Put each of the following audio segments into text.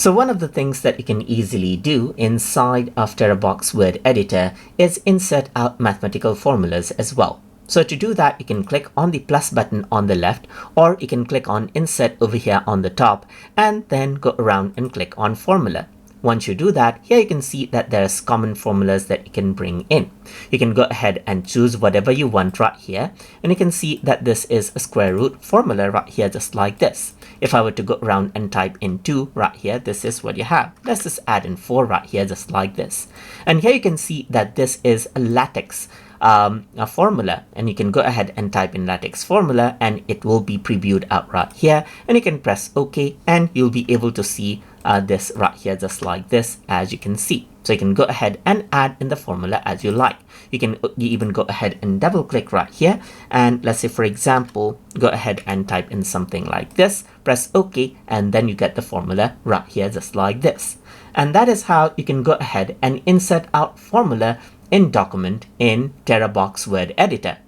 So one of the things that you can easily do inside of Terabox word editor is insert out mathematical formulas as well. So to do that, you can click on the plus button on the left, or you can click on insert over here on the top and then go around and click on formula. Once you do that, here you can see that there's common formulas that you can bring in. You can go ahead and choose whatever you want right here. And you can see that this is a square root formula right here, just like this. If I were to go around and type in 2 right here, this is what you have. Let's just add in 4 right here, just like this. And here you can see that this is a latex a formula, and you can go ahead and type in latex formula and it will be previewed out right here, and you can press OK and you'll be able to see this right here, just like this, as you can see. So you can go ahead and add in the formula as you like. You even go ahead and double click right here, and let's say for example go ahead and type in something like this, press OK, and then you get the formula right here, just like this. And that is how you can go ahead and insert out formula in document in Terabox word editor.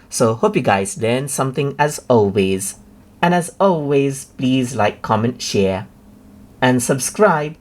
So hope you guys learned something as always. And as always, please like, comment, share and subscribe.